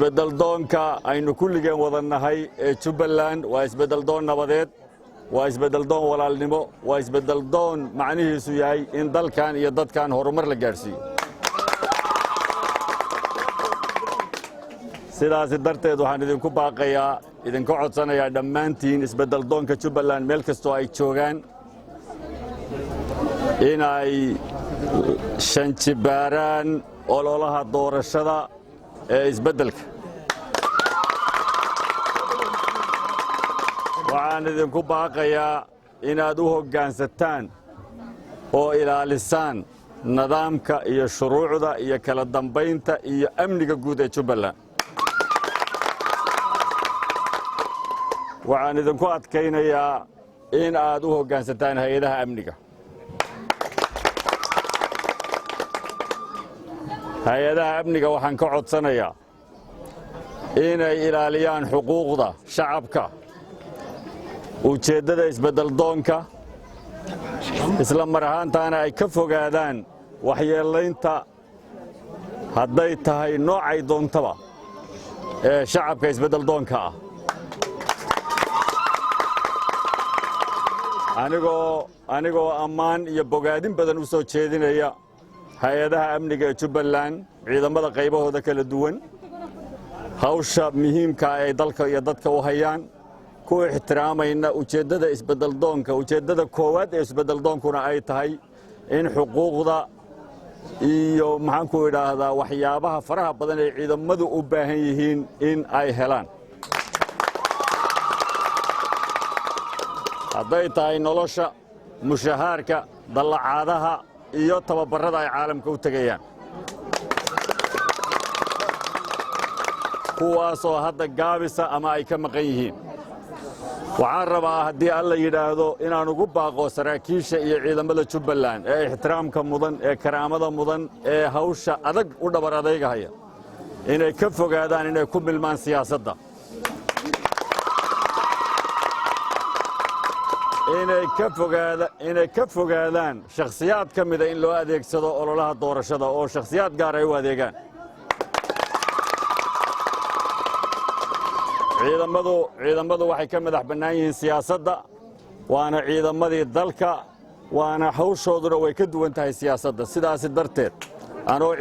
isbedel doonka aynu kulligeen wadannahay ee Jubbaland waa isbedel doon nabadeed waa isbedel doon walaalnimo waa isbedel doon macnihiisu yahay in dalkan iyo dadkan horumar la gaarsiiyo sidaas darteed waxaan idinku baaqayaa idinku codsanayaa dhammaantiin isbedel doonka Jubbaland meel kastoo ay joogaan inay shanjibaaraan ololaha doorashada ee isbedelka waxaan idinku baaqayaa inaad u hoggaansataan oo ilaalisaan nidaamka iyo shuruucda iyo kala dambeynta iyo amniga guud ee Jubbaland waxaan idinku adkaynayaa in aad u hoggaansataan hay'adaha amniga hay'adaha amniga waxaan ka codsanayaa inay ilaaliyaan xuquuqda shacabka ujeeddada isbedel doonka isla mar ahaantaana ay ka fogaadaan waxyeelaynta hadday tahay noocay doontaba ee shacabka isbedel doonka ah anigoo ammaan iyo bogaadin badan u soo jeedinaya hay'adaha amniga ee Jubbaland ciidamada qaybahooda kala duwan hawsha muhiimka ah ee dalka iyo dadka u hayaan ku ixtiraamayna ujeeddada isbedel doonka ujeeddada koowaad ee isbedel doonkuna ay tahay in xuquuqda iyo maxaan ku idhaahdaa waxyaabaha faraha badan ee ciidamadu u baahan yihiin in ay helaan hadday tahay nolosha mushaharka dallacaadaha iyo tababarada ay caalamka u tagayaan kuwaasoo hadda gaabisa ama ay ka maqan yihiin waxaan rabaa haddii alla yidhaahdo inaan ugu baaqo saraakiisha iyo ciidamada Jubbaland ee ixtiraamka mudan ee karaamada mudan ee hawsha adag u dhabar adeegaya inay ka fogaadaan inay ku milmaan siyaasadda inay ka fogaadaan shakhsiyaad ka mida in loo adeegsado ololaha doorashada oo shakhsiyaad gaar ay u adeegaan ciidamadu waxay ka madax bannaan yihiin siyaasadda waana ciidamadii dalka waana hawshooduna way ka duwan tahay siyaasadda sidaas darteed anoo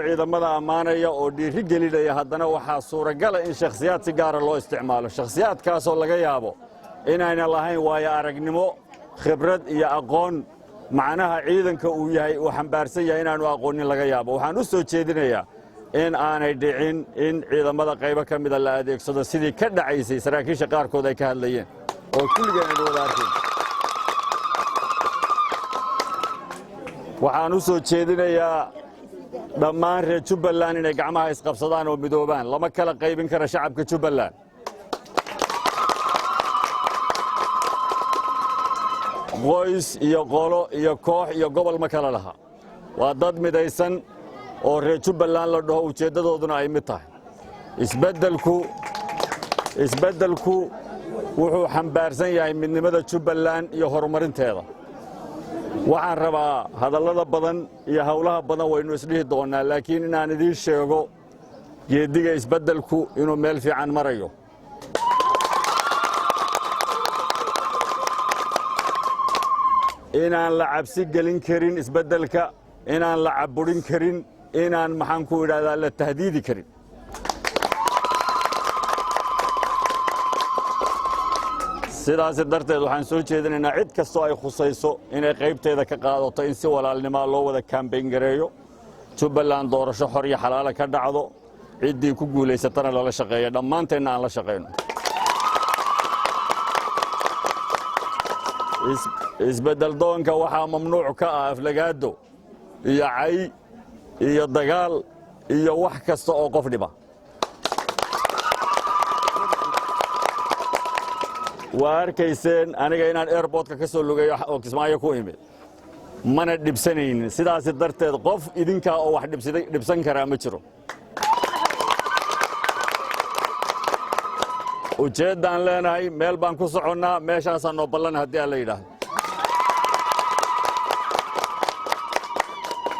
ciidamada ammaanaya oo dhiiri gelinaya haddana waxaa suuragal ah in shakhsiyaad si gaara loo isticmaalo shakhsiyaadkaasoo laga yaabo inayna lahayn waayo aragnimo khibrad iyo aqoon macnaha ciidanka uu yahay uu xambaarsan yahay inaanu aqoonin laga yaabo waxaan u soo jeedinayaa in aanay dhicin in ciidamada qaybo ka mida la adeegsado sidii ka dhacaysay saraakiisha qaarkood ay ka hadlayeen oo kulligeen aynu wada arkeen waxaan u soo jeedinayaa dhammaan reer Jubbaland inay gacmaha isqabsadaan oo midoobaan lama kala qaybin kara shacabka Jubbaland qoys iyo qolo iyo koox iyo gobol ma kala laha waa dad midaysan oo reer Jubbaland la dhaho ujeedadooduna ay mid tahay isbeddelku wuxuu xambaarsan yahay midnimada Jubbaland iyo horumarinteeda waxaan rabaa hadallada badan iyo hawlaha badan waynu isdhihi doonaa laakiin inaan idiin sheego geediga isbeddelku inuu meel fiican marayo inaan la cabsi gelin karin isbeddelka inaan la caburin karin inaan maxaan ku idhaahdaa la tahdiidi karin sidaas darteed waxaan soo jeedinaynaa cid kastoo ay khusayso inay qaybteeda ka qaadato in si walaalnimo loo wada kaambeyn gareeyo Jubbaland doorasho xor iyo xalaal ka dhacdo ciddii ku guuleysatana lala shaqeeyo dhammaanteena aan la shaqeyno isbedel doonka waxaa mamnuuc ka ah aflagaado iyo cay iyo dagaal iyo wax kasta oo qof dhiba waa arkayseen aniga inaan airportka ka soo lugeeyo oo Kismaayo ku imid mana dhibsanaynin sidaas darteed qof idinka oo wax dhibsan kara ma jiro ujeedaan leenahay meel baan ku soconnaa meeshaasaan noo ballan haddii aan la yidhaahdo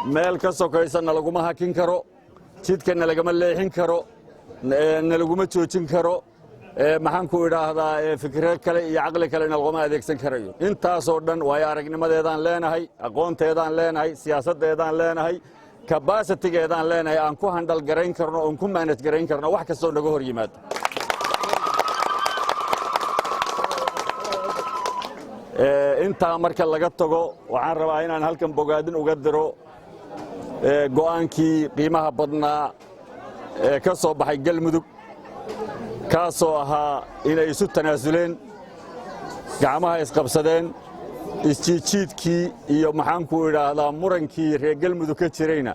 meel ka sokaysanna laguma hakin karo jidkana lagama leexin karo na laguma joojin karo maxaan ku idhaahdaa fikrad kale iyo caqli kalena laguma adeegsan karayo intaasoo dhan waayo aragnimadeedaan leenahay aqoonteedaan leenahay siyaasaddeedaan leenahay kabasitigeedaan leenahay aan ku handal garayn karno oon ku manage garayn karno wax kastoo naga hor yimaado intaa marka laga tago waxaan rabaa inaan halkan bogaadin uga diro go'aankii qiimaha badnaa ee ka soo baxay galmudug kaasoo ahaa inay isu tanaasuleen gacmaha isqabsadeen isjiidjiidkii iyo maxaan ku idhaahdaa murankii reer galmudug ka jirayna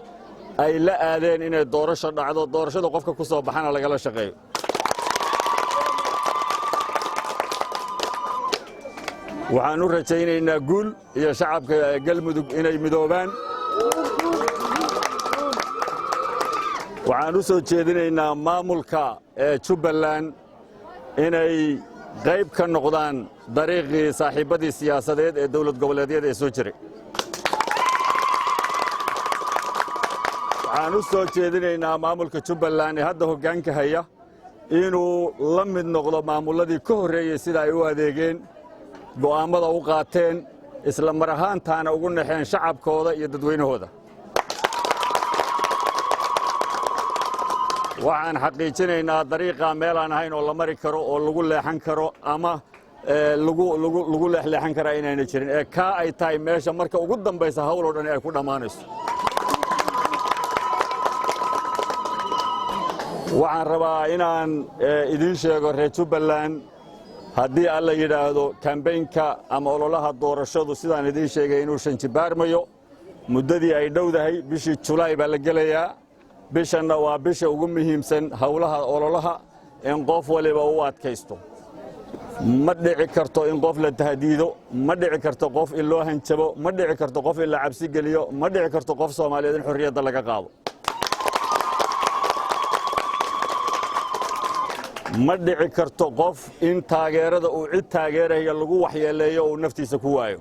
ay la aadeen inay doorasho dhacdo doorashada qofka ku soo baxana lagala shaqeeyo waxaan u rajaynaynaa guul iyo shacabka galmudug inay midoobaan waxaan u soo jeedinaynaa maamulka jubbaland inay qayb ka noqdaan dariiqii saaxiibbadii siyaasadeed ee dowlad goboleedyada ee soo jiray waxaan u soo jeedinaynaa maamulka jubbaland ee hadda hoggaanka haya inuu la mid noqdo maamulladii ka horreeyey sida ay u adeegeen go'aammada u qaateen isla mar ahaantaana ugu naxeen shacabkooda iyo dadweynahooda waxaan xaqiijinaynaa dariiqa meel aan ahayn oo la mari karo oo lagu leexan karo ama lagu leexleexan karaa inayna jirin ee kaa ay tahay meesha marka ugu dambaysa hawl oo dhan ay ku dhammaanayso waxaan rabaa inaan idiin sheego reer jubbaland haddii alla yidhaahdo kambaynka ama ololaha doorashadu sidaan idiin sheegay inuu shanjibaarmayo muddadii ay dhowdahay bishii julaay baa la gelayaa bishanna waa bisha ugu muhiimsan howlaha ololaha in qof waliba u adkaysto ma dhici karto in qof la tahdiido ma dhici karto qof in loo hanjabo ma dhici karto qof in la cabsi geliyo ma dhici karto qof Soomaaliyeed in xorriyadda laga qaado ma dhici karto qof in taageerada uu cid taageeraya lagu waxyeeleeyo oo naftiisa ku waayo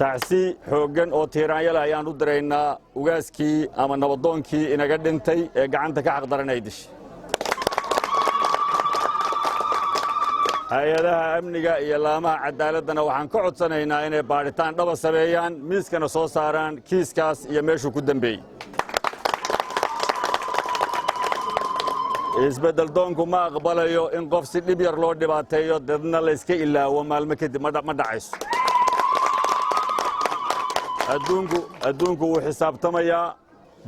tacsi xooggan oo tiiraanyala ayaan u diraynaa ugaaskii ama nabadoonkii inaga dhintay ee gacanta ka xaqdaran ay dishay hay-adaha amniga iyo laamaha cadaaladana waxaan ka codsanaynaa inay baadhitaan dhaba sameeyaan miiskana soo saaraan kiiskaas iyo meeshuu ku dambeeyey isbeddel doonku ma aqbalayo in qof si dhib yar loo dhibaateeyo dadna la iska ilaawo maalmo kadib ma dhacayso adduunku wuu xisaabtamayaa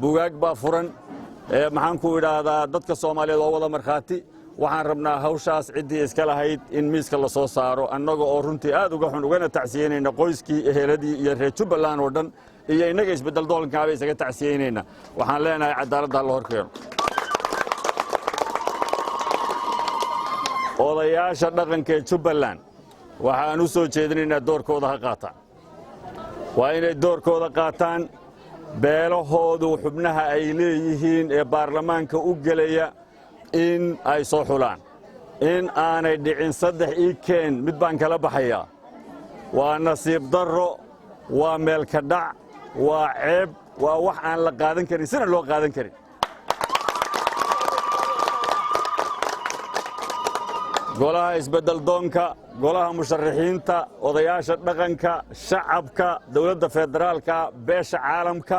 bugaag baa furan maxaan ku idhaahdaa dadka Soomaaliyeed oo wada markhaati waxaan rabnaa hawshaas ciddii iska lahayd in miiska la soo saaro annaga oo runtii aad uga xun ugana tacsiyeynayna qoyskii eheladii iyo reer Jubbaland oo dhan iyo inaga isbeddel doonkaaba isaga tacsiyeynayna waxaan leenahay cadaaladda la horkeeno odayaasha dhaqanka ee Jubbaland waxaan u soo jeedinaynaa doorkooda ha qaataan waa inay doorkooda qaataan beelahoodu xubnaha ay leeyihiin ee baarlamaanka u gelaya in ay soo xulaan in aanay dhicin 3 keen mid baan kala baxayaa waa nasiib darro waa meel ka dhac waa ceeb waa wax aan la qaadan karin sina loo qaadan karin golaha isbeddel doonka golaha musharaxiinta odayaasha dhaqanka shacabka dawladda federaalka beesha caalamka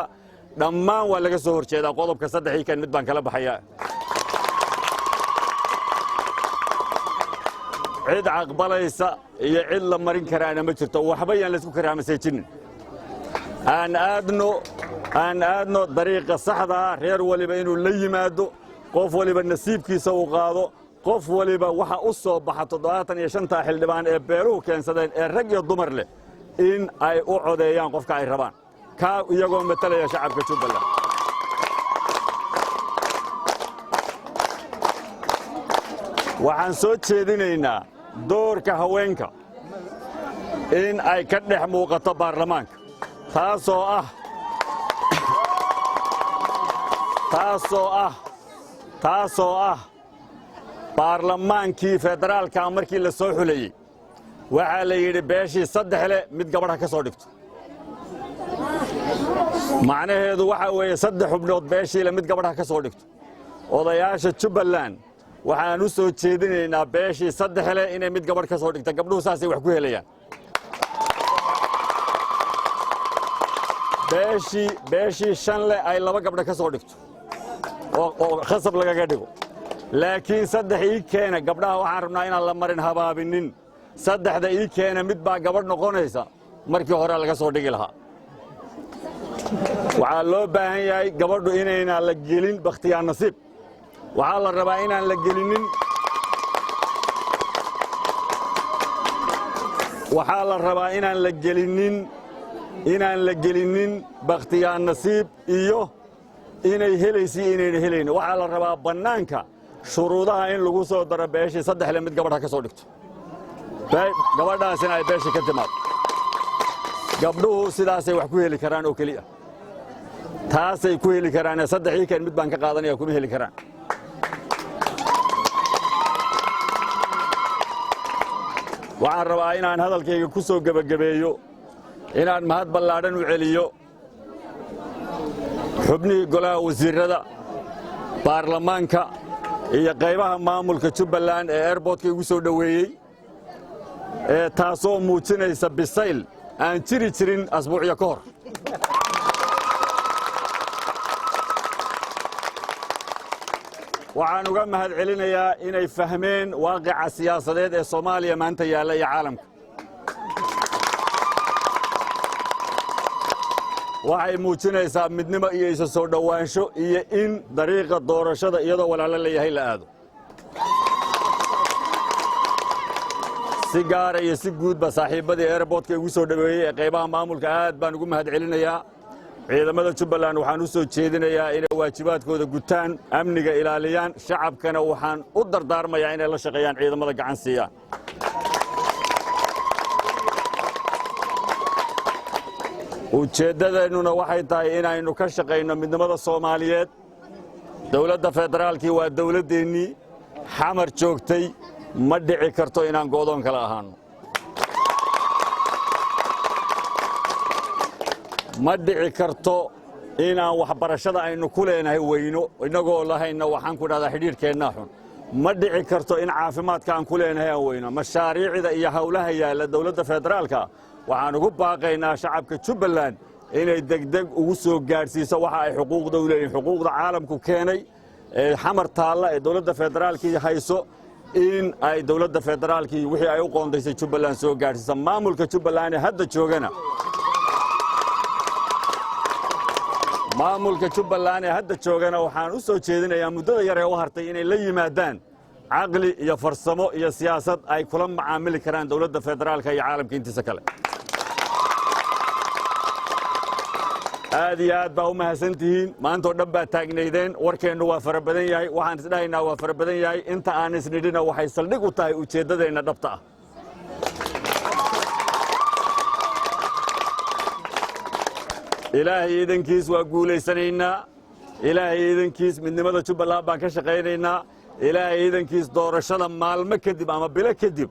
dhammaan waa laga soo horjeedaa qodobka 3 kan mid baan kala baxayaa cid aqbalaysa iyo cid la marin karaana ma jirto waxba yaan la isku karaamaseejinin aan aadno dariiqa saxda ah reer waliba inuu la yimaado qof waliba nasiibkiisa uu qaado qof waliba waxa u soo baxa 75 xildhibaan ee beeruhu keensadeen ee rag iyo dumar leh in ay u codeeyaan qofka ay rabaan ka iyagoo matalaya shacabka Jubbaland waxaan soo jeedinaynaa doorka haweenka in ay ka dhex muuqato baarlamaanka taasoo ah baarlamaankii federaalka markii la soo xulayay waxaa la yidhi beeshii saddex leh mid gabadha ka soo dhigto macnaheedu waxa weeye saddex xubnood beeshii leh mid gabadha ka soo dhigto odayaasha Jubbaland waxaan u soo jeedinaynaa beeshii saddex leh inay mid gabadh ka soo dhigta gabdhuhu saasay wax ku helayaan beeshii shan leh ay laba gabdha ka soo dhigto oo khasab lagaga dhigo laakiin saddex ii keena gabdhaha waxaan rabnaa inaan la marin habaabinin saddexda ii keena mid baa gabadh noqonaysa markii hore laga soo dhigi lahaa waxaa loo baahan yahay gabadhu inayna la gelin bakhtiyaa nasiib waxaa la rabaa inaan la gelinin waxaa la rabaa inaan la gelinin bakhtiyaa nasiib iyo inay helaysi inayna helayn waxaa la rabaa bannaanka shuruudaha in lagu soo daro beeshii saddex leh mid gabadha ka soo dhigto gabadhaasina ay beeshii ka timaado gabdhuhu sidaasay wax ku heli karaan oo keliya taasay ku heli karaan saddexii kan mid baan ka qaadanaya kuma heli karaan waxaan rabaa inaan hadalkayga ku soo gebagabeeyo inaan mahad ballaadhan u celiyo xubnihii golaha wasiirrada baarlamaanka iyo qaybaha maamulka Jubbaland ee airportka igu soo dhoweeyey taasoo muujinaysa bisayl aan jiri jirin asbuucyo ka hor waxaan uga mahad celinayaa inay fahmeen waaqica siyaasadeed ee Soomaaliya maanta yaalla iyo caalamka waxay muujinaysaa midnimo iyo isu soo dhawaansho iyo in dariiqa doorashada iyadoo walaalo leeyahay la aado si gaar iyo si guudba saaxiibadii airportka igu soo dhaweeyey ee qaybaha maamulka aad baan ugu mahad celinayaa ciidamada Jubbaland waxaan u soo jeedinayaa inay waajibaadkooda gutaan amniga ilaaliyaan shacabkana waxaan u dardaarmayaa inay la shaqeeyaan ciidamada gacan siiyaan ujeedadeennuna waxay tahay inaynu ka shaqayno midnimada Soomaaliyeed dawladda federaalkii waa dawladeennii xamar joogtay ma dhici karto inaan go'doon kala ahaano ma dhici karto inaan waxbarashada aynu ku leenahay weyno inagoo lahayna waxaan ku dhahdaa xidhiidhkeennaa xun ma dhici karto in caafimaadka aan ku leenahay aan weyno mashaariicda iyo hawlaha yaalla dawladda federaalka waxaan ugu baaqaynaa shacabka Jubbaland inay degdeg ugu soo gaarsiiso waxa ay xuquuqda u leeyihiin xuquuqda caalamku keenay xamar taalla ee dawladda federaalkii hayso in ay dawladda federaalkii wixii ay u qoondaysay Jubbaland soo gaarsiiso maamulka Jubbaland ee hadda joogana waxaan u soo jeedinayaa muddada yar ee u hartay inay la yimaadaan caqli iyo farsamo iyo siyaasad ay kula macaamili karaan dawladda federaalka iyo caalamka intiisa kale aad iyo aad baa u mahadsantihiin maantoo dhan baa taagnaydeen warkeennu waa fara badan yahay waxaan isdhahaynaa waa fara badan yahay inta aan isnidhina waxay saldhig u tahay ujeeddadeenna dhabta ah ilaahay idankiis waa guulaysanaynaa ilaahay idankiis midnimada Jubbaland baan ka shaqaynaynaa ilaahay idankiis doorashada maalmo kadib ama bilo kadib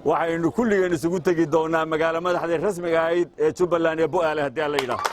waxaynu kulligeen isugu tegi doonaa magaalo madaxda rasmiga ahayd ee Jubbaland ee Bu'aale haddii la yidhaahdo